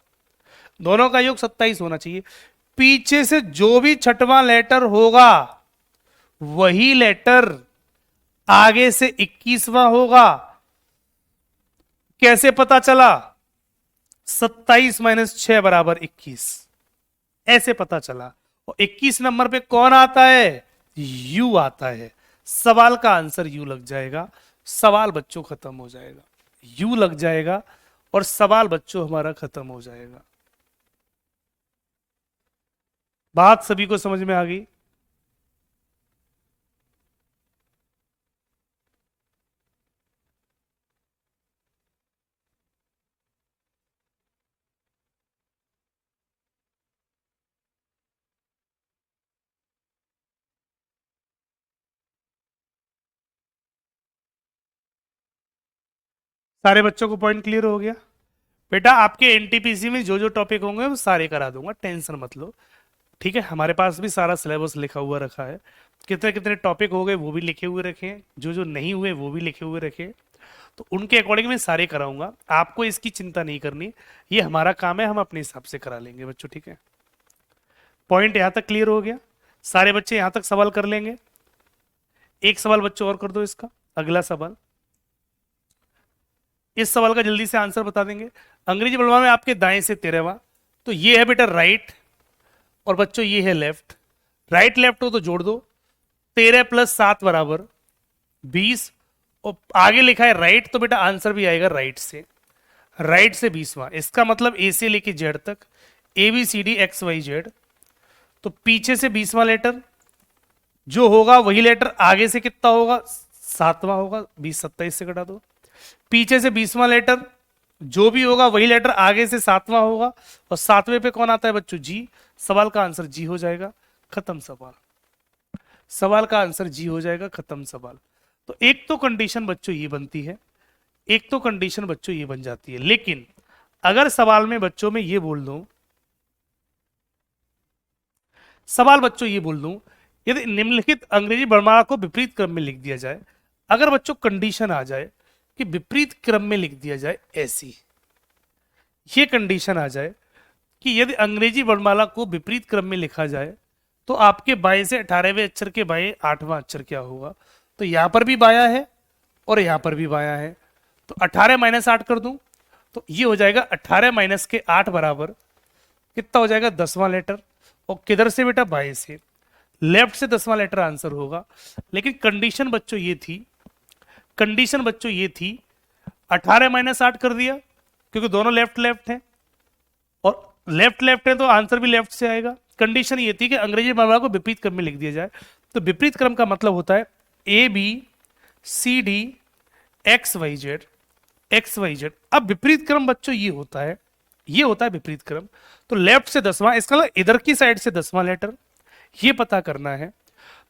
दोनों का योग 27 होना चाहिए। पीछे से जो भी छठवां लेटर होगा वही लेटर आगे से 21वां होगा। कैसे पता चला? 27 माइनस 6 बराबर 21, ऐसे पता चला। और 21 नंबर पे कौन आता है? यू आता है, सवाल का आंसर यू लग जाएगा, सवाल बच्चों खत्म हो जाएगा, यू लग जाएगा और सवाल बच्चों हमारा खत्म हो जाएगा। बात सभी को समझ में आ गई? सारे बच्चों को पॉइंट क्लियर हो गया? बेटा आपके एनटीपीसी में जो जो टॉपिक होंगे वो सारे करा दूंगा, टेंशन मत लो, ठीक है। हमारे पास भी सारा सिलेबस लिखा हुआ रखा है, कितने कितने टॉपिक हो गए वो भी लिखे हुए रखे हैं, जो जो नहीं हुए वो भी लिखे हुए रखे हैं। तो उनके अकॉर्डिंग मैं सारे कराऊंगा, आपको इसकी चिंता नहीं करनी, ये हमारा काम है, हम अपने हिसाब से करा लेंगे बच्चों, ठीक है। पॉइंट यहां तक क्लियर हो गया, सारे बच्चे यहां तक सवाल कर लेंगे। एक सवाल बच्चों और कर दो इसका, अगला सवाल, इस सवाल का जल्दी से आंसर बता देंगे। अंग्रेजी बलवा में आपके दाएं से 13वां, तो ये है बेटा राइट, और बच्चों ये है लेफ्ट। राइट लेफ्ट हो तो जोड़ दो, 13 प्लस 7 बराबर 20, और आगे लिखा है राइट, तो बेटा आंसर भी आएगा राइट से, राइट से 20वां। इसका मतलब ए से लेके जेड तक, A B C D X Y Z, तो पीछे से 20वां लेटर जो होगा वही लेटर आगे से कितना होगा, 7वां होगा, 20 27 से घटा दो। पीछे से 20वां लेटर जो भी होगा वही लेटर आगे से 7वां होगा, और 7वें पे कौन आता है बच्चों, जी। सवाल का आंसर जी हो जाएगा, खत्म सवाल। सवाल का आंसर जी हो जाएगा, खत्म सवाल। तो एक तो कंडीशन बच्चों ये बनती है, एक तो कंडीशन बच्चों ये बन जाती है। लेकिन अगर सवाल में बच्चों में ये बोल दूं, सवाल बच्चों ये बोल दूं, यदि निम्नलिखित अंग्रेजी वर्णमाला को विपरीत क्रम में लिख दिया जाए, अगर बच्चों कंडीशन आ जाए कि विपरीत क्रम में लिख दिया जाए, ऐसी ये कंडीशन आ जाए कि यदि अंग्रेजी वर्णमाला को विपरीत क्रम में लिखा जाए, तो आपके बाएं से 18वें अक्षर के बाएं 8वां अक्षर क्या होगा, तो यहां पर भी बाया है और यहां पर भी बाया है, तो 18 माइनस 8 कर दूं, तो ये हो जाएगा 18 माइनस के 8 बराबर कितना हो जाएगा, 10वां लेटर। और किधर से बेटा, बाएं से, लेफ्ट से 10वां लेटर आंसर होगा। लेकिन कंडीशन बच्चों ये थी, कंडीशन बच्चों ये थी, 18 माइनस 8 कर दिया क्योंकि दोनों लेफ्ट लेफ्ट हैं, और लेफ्ट लेफ्ट है तो आंसर भी लेफ्ट से आएगा। कंडीशन ये थी कि अंग्रेजी वर्णमाला को विपरीत क्रम में लिख दिया जाए, तो विपरीत क्रम का मतलब होता है A B C D X Y Z, X Y Z. अब विपरीत क्रम बच्चों ये होता है, ये होता है विपरीत क्रम। तो लेफ्ट से 10वां, इसका मतलब इधर की साइड से 10वां लेटर, ये पता करना है।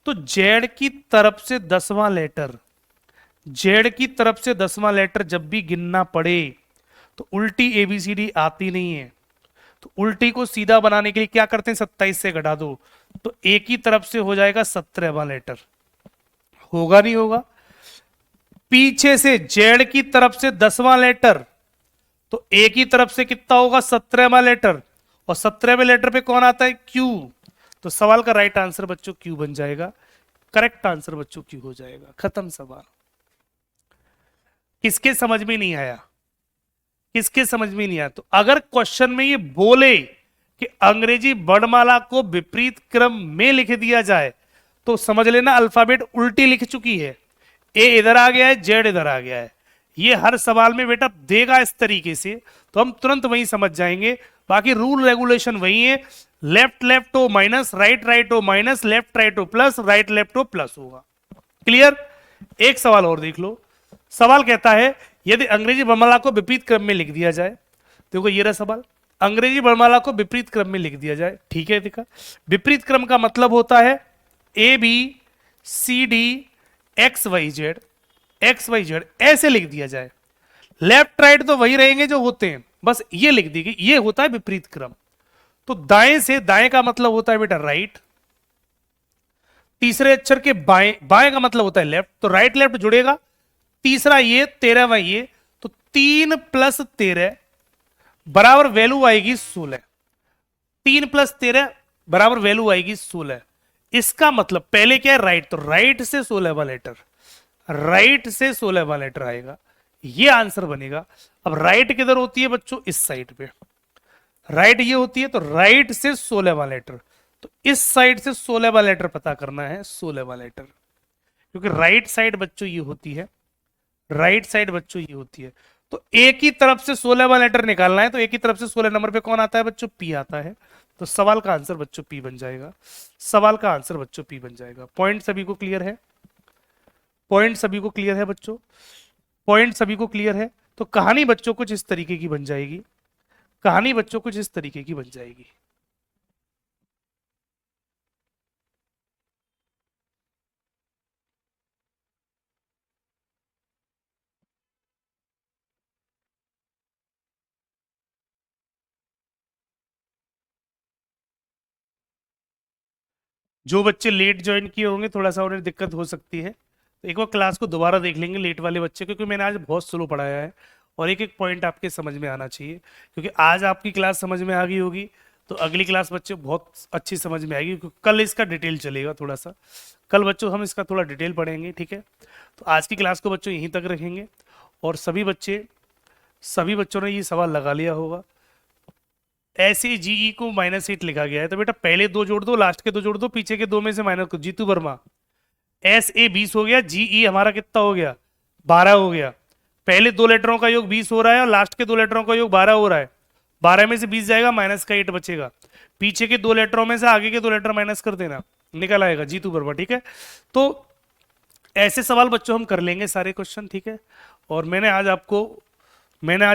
तो जेड की तरफ से 10वां लेटर, जेड की तरफ से 10वां लेटर जब भी गिनना पड़े, तो उल्टी एबीसीडी आती नहीं है, तो उल्टी को सीधा बनाने के लिए क्या करते हैं, 27 से घटा दो, तो ए की तरफ से हो जाएगा 17वां लेटर, होगा नहीं होगा। पीछे से जेड की तरफ से 10वां लेटर, तो ए की तरफ से कितना होगा, 17वां लेटर, और 17वें लेटर पे कौन आता है, क्यू। तो सवाल का राइट आंसर बच्चों क्यू बन जाएगा, करेक्ट आंसर बच्चों क्यू हो जाएगा, खत्म सवाल। किसके समझ में नहीं आया, किसके समझ में नहीं आया, तो अगर क्वेश्चन में ये बोले कि अंग्रेजी वर्णमाला को विपरीत क्रम में लिख दिया जाए, तो समझ लेना अल्फाबेट उल्टी लिख चुकी है, ए इधर आ गया है, जेड इधर आ गया है। ये हर सवाल में बेटा देगा इस तरीके से, तो हम तुरंत वही समझ जाएंगे। बाकी रूल रेगुलेशन वही है, लेफ्ट लेफ्ट हो माइनस, राइट राइट हो माइनस, लेफ्ट राइट हो प्लस, राइट लेफ्ट हो प्लस होगा। क्लियर। एक सवाल और देख लो, सवाल कहता है यदि अंग्रेजी वर्णमाला को विपरीत क्रम में लिख दिया जाए, देखो ये रहा सवाल, अंग्रेजी वर्णमाला को विपरीत क्रम में लिख दिया जाए, ठीक है। देखा, विपरीत क्रम का मतलब होता है A B C D X Y Z, X Y Z ऐसे लिख दिया जाए। लेफ्ट राइट तो वही रहेंगे जो होते हैं, बस ये लिख दी गई, ये होता है विपरीत क्रम। तो दाएं से, दाएं का मतलब होता है बेटा राइट, तीसरे अक्षर के बाएं, बाएं का मतलब होता है लेफ्ट, तो राइट लेफ्ट जुड़ेगा, तीसरा ये, 13वां ये, तो 3 प्लस 13 बराबर वैल्यू आएगी 16, 3 प्लस 13 बराबर वैल्यू आएगी 16। इसका मतलब पहले क्या है, राइट, तो राइट से 16वां लेटर, राइट से 16वां लेटर आएगा, ये आंसर बनेगा। अब राइट किधर होती है बच्चों, इस साइड पे, राइट ये होती है, तो राइट से 16वां लेटर, तो इस साइड से 16वां लेटर पता करना है, 16वां लेटर, क्योंकि राइट साइड बच्चों ये होती है, राइट साइड बच्चों ये होती है। तो ए की तरफ से 16वां लेटर निकालना है, तो ए की तरफ से 16 नंबर पे कौन आता है बच्चों, पी आता है, तो सवाल का आंसर बच्चों पी बन जाएगा, सवाल का आंसर बच्चों पी बन जाएगा। पॉइंट सभी को क्लियर है, पॉइंट सभी को क्लियर है बच्चों, पॉइंट सभी को क्लियर है। तो कहानी बच्चों कुछ इस तरीके की बन जाएगी, कहानी बच्चों कुछ इस तरीके की बन जाएगी। जो बच्चे लेट ज्वाइन किए होंगे थोड़ा सा उन्हें दिक्कत हो सकती है, तो एक बार क्लास को दोबारा देख लेंगे लेट वाले बच्चे, क्योंकि मैंने आज बहुत स्लो पढ़ाया है और एक एक पॉइंट आपके समझ में आना चाहिए, क्योंकि आज आपकी क्लास समझ में आ गई होगी तो अगली क्लास बच्चे बहुत अच्छी समझ में आएगी, क्योंकि कल इसका डिटेल चलेगा थोड़ा सा। कल बच्चों हम इसका थोड़ा डिटेल पढ़ेंगे, ठीक है। तो आज की क्लास को बच्चों यहीं तक रखेंगे, और सभी बच्चों ने ये सवाल लगा लिया होगा। ऐसे जीई को -8 लिखा गया है, तो बेटा पहले दो जोड़ दो, लास्ट के दो जोड़ दो, पीछे के दो में से माइनस, जीतू वर्मा। SA 20 हो गया, जीई हमारा कितना हो गया, 12 हो गया। पहले दो लेटरों का योग 20 हो रहा है और लास्ट के दो लेटरों का योग 12 हो रहा है। 12 में से 20 जाएगा, माइनस का 8 बचेगा। पीछे के दो लेटरों में से आगे के दो लेटर माइनस कर देना, निकल आएगा जीतू वर्मा, ठीक है। तो ऐसे सवाल बच्चों हम कर लेंगे सारे क्वेश्चन, ठीक है। और मैंने आज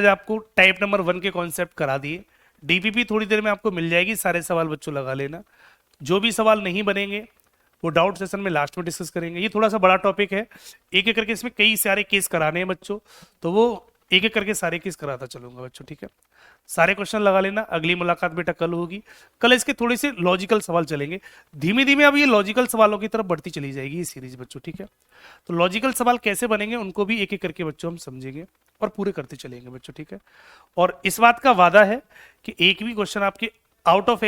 आपको टाइप नंबर 1 के कॉन्सेप्ट करा दिए। डीपीपी थोड़ी देर में आपको मिल जाएगी, सारे सवाल बच्चों लगा लेना। जो भी सवाल नहीं बनेंगे वो डाउट सेशन में लास्ट में डिस्कस करेंगे। ये थोड़ा सा बड़ा टॉपिक है, एक एक करके इसमें कई सारे केस कराने हैं बच्चों, तो वो एक एक करके सारे केस कराता चलूंगा बच्चों, ठीक है। सारे क्वेश्चन लगा लेना। अगली मुलाकात बेटा कल होगी। कल इसके थोड़े से लॉजिकल सवाल चलेंगे, धीमे धीमे अब ये लॉजिकल सवालों की तरफ बढ़ती चली जाएगी ये सीरीज बच्चों, ठीक है। तो लॉजिकल सवाल कैसे बनेंगे उनको भी एक एक करके बच्चों हम समझेंगे और पूरे करते चलेंगे बच्चों, ठीक है। और इस बात का वादा है कि एक भी क्वेश्चन आपके आउट ऑफ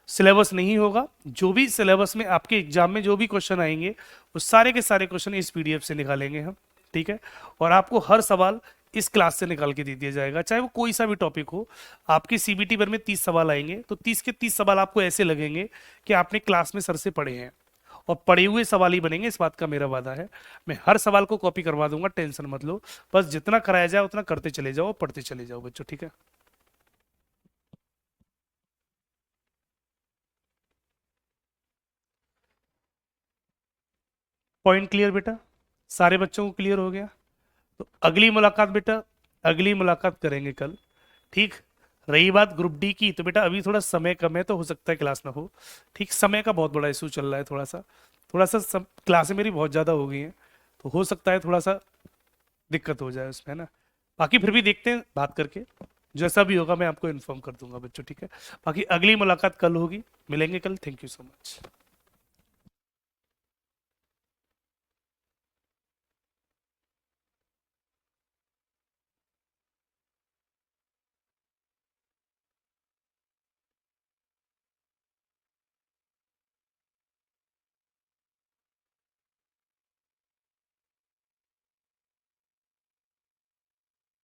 सिलेबस नहीं होगा। जो भी सिलेबस में आपके एग्जाम में जो भी क्वेश्चन आएंगे वो सारे के सारे क्वेश्चन इस PDF से निकालेंगे हम, ठीक है। और आपको हर सवाल इस क्लास से निकाल के दे दिया जाएगा, चाहे वो कोई सा भी टॉपिक हो। आपके CBT भर में 30 सवाल आएंगे, तो 30 के 30 सवाल आपको ऐसे लगेंगे कि आपने क्लास में सर से पढ़े हैं, और पढ़े हुए सवाल ही बनेंगे, इस बात का मेरा वादा है। मैं हर सवाल को कॉपी करवा दूंगा, टेंशन मत लो। बस जितना कराया जाए उतना करते चले जाओ, पढ़ते चले जाओ बच्चों, ठीक है। पॉइंट क्लियर बेटा, सारे बच्चों को क्लियर हो गया। तो अगली मुलाकात बेटा, अगली मुलाकात करेंगे कल, ठीक। रही बात ग्रुप डी की, तो बेटा अभी थोड़ा समय कम है, तो हो सकता है क्लास ना हो, ठीक। समय का बहुत बड़ा इशू चल रहा है, थोड़ा सा सब क्लासें मेरी बहुत ज़्यादा हो गई हैं, तो हो सकता है थोड़ा सा दिक्कत हो जाए उसमें, है ना। बाकी फिर भी देखते हैं बात करके, जैसा भी होगा मैं आपको इन्फॉर्म कर दूंगा बच्चों, ठीक है। बाकी अगली मुलाकात कल होगी, मिलेंगे कल। Thank you so much.